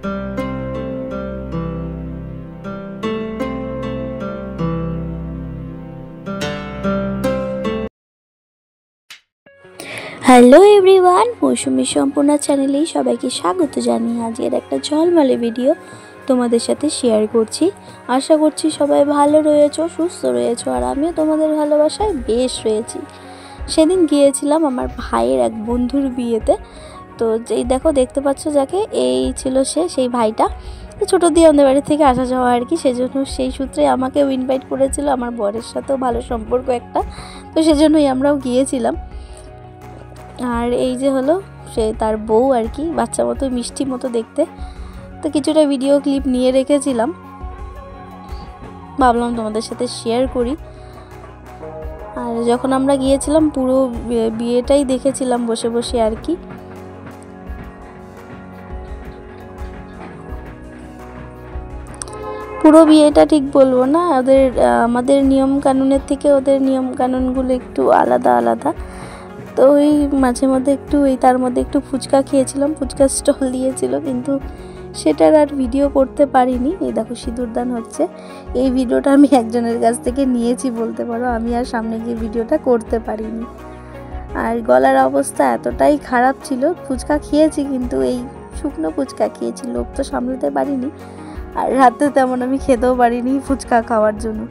Hello everyone, মৌসুমী সম্পূর্ণা চ্যানেলে সবাইকে স্বাগত জানিয়ে আজকের একটা ঝলমলে ভিডিও তোমাদের সাথে শেয়ার করছি। আশা করছি সবাই ভালো রয়েছো, সুস্থ রয়েছো, আর আমিও তোমাদের ভালোবাসায় বেশ রয়েছি। সেদিন গিয়েছিলাম আমার ভাইয়ের এক বন্ধুর বিয়েতে। তো যেই দেখো দেখতে পাচ্ছ যাকে, এই ছিল সেই ভাইটা। ছোটো দিয়ে আমাদের বাড়ি থেকে আসা যাওয়া আর কি, সেজন্য সেই সূত্রে আমাকেও ইনভাইট করেছিল। আমার বরের সাথেও ভালো সম্পর্ক একটা, তো সেজন্যই আমরাও গিয়েছিলাম। আর এই যে হলো সে তার বউ আর কি, বাচ্চা মতো মিষ্টি মতো দেখতে। তো কিছুটা ভিডিও ক্লিপ নিয়ে রেখেছিলাম, ভাবলাম তোমাদের সাথে শেয়ার করি। আর যখন আমরা গিয়েছিলাম পুরো বিয়েটাই দেখেছিলাম বসে বসে আর কি। পুরো বিয়েটা ঠিক বলবো না, আমাদের নিয়ম কানুনের থেকে ওদের নিয়ম কানুনগুলো একটু আলাদা আলাদা। তো ওই মাঝে মধ্যে একটু তার মধ্যে একটু ফুচকা খেয়েছিলাম, ফুচকা স্টল দিয়েছিল, কিন্তু সেটার আর ভিডিও করতে পারিনি। এই দেখো সিঁদুরদান হচ্ছে, এই ভিডিওটা আমি একজনের কাছ থেকে নিয়েছি বলতে পারো, আমি আর সামনে গিয়ে ভিডিওটা করতে পারিনি। আর গলার অবস্থা এতটাই খারাপ ছিল, ফুচকা খেয়েছি কিন্তু এই শুকনো ফুচকা খেয়েছি, লোভ তো সামলাতে পারিনি। আর রাতে তেমন আমি খেতেও পারিনি ফুচকা খাওয়ার জন্য।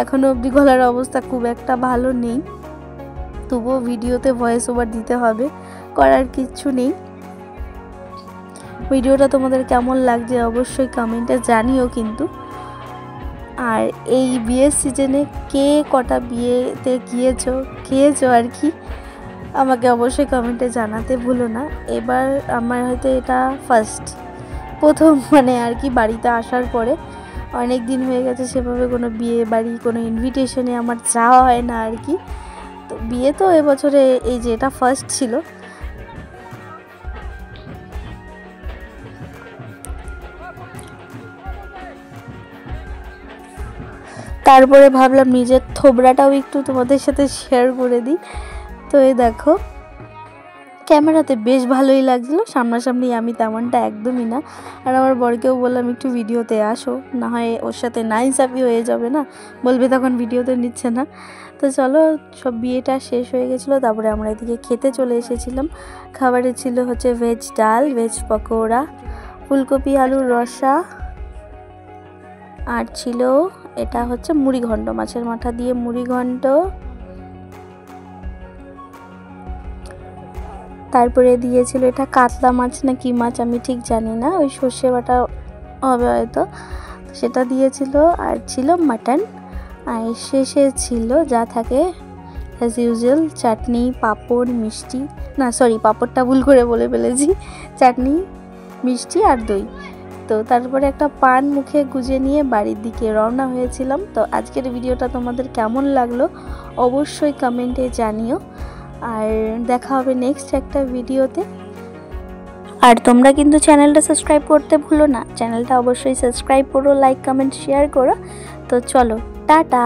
এখনও অবধি গলার অবস্থা খুব একটা ভালো নেই, তবুও ভিডিওতে ভয়েস ওভার দিতে হবে, করার কিচ্ছু নেই। ভিডিওটা তোমাদের কেমন লাগছে অবশ্যই কমেন্টে জানিও কিন্তু। আর এই বিয়ের সিজনে কে কটা বিয়েতে খেয়েছো আর কি, আমাকে অবশ্যই কমেন্টে জানাতে ভুলো না। এবার আমার হয়তো এটা প্রথম মানে আর কি বাড়িতে আসার পরে, অনেক দিন হয়ে গেছে সেভাবে কোনো বিয়ে বাড়ি কোনো ইনভিটেশনে আমার যাওয়া হয় না আর কি। তো বিয়ে তো এবছরে এই যে এটা ফার্স্ট ছিল। তারপরে ভাবলাম নিজের থোবড়াটাও একটু তোমাদের সাথে শেয়ার করে দিই। তো এই দেখো ক্যামেরাতে বেশ ভালোই লাগছিলো, সামনাসামনি আমি তেমনটা একদমই না। আর আমার বরকেও বললাম একটু ভিডিওতে আসো, না হয় ওর সাথে নাইনসাফি হয়ে যাবে না, বলবে তখন ভিডিওতে নিচ্ছে না। তো চলো, সব বিয়েটা শেষ হয়ে গেছিলো, তারপরে আমরা এদিকে খেতে চলে এসেছিলাম। খাবারে ছিল হচ্ছে ভেজ ডাল, ভেজ পকোড়া, ফুলকপি আলুর রসা, আর ছিল এটা হচ্ছে মুড়ি ঘন্ট, মাছের মাথা দিয়ে মুড়ি ঘন্ট। তারপরে দিয়েছিল এটা কাতলা মাছ না কি মাছ আমি ঠিক জানি না, ওই সর্ষে বাটা হবে হয়তো, সেটা দিয়েছিল। আর ছিল মাটন। আর শেষে ছিল যা থাকে অ্যাজ ইউজুয়াল, চাটনি, পাঁপড়, মিষ্টি, না সরি পাঁপড়টা ভুল করে বলে ফেলেছি, চাটনি, মিষ্টি আর দই। তো তারপরে একটা পান মুখে গুজে নিয়ে বাড়ির দিকে রওনা হয়েছিলাম। তো আজকের ভিডিওটা তোমাদের কেমন লাগলো অবশ্যই কমেন্টে জানিও, আর দেখা হবে নেক্সট একটা ভিডিওতে। আর তোমরা কিন্তু চ্যানেলটা সাবস্ক্রাইব করতে ভুলো না, চ্যানেলটা অবশ্যই সাবস্ক্রাইব করো, লাইক কমেন্ট শেয়ার করো। তো চলো, টাটা।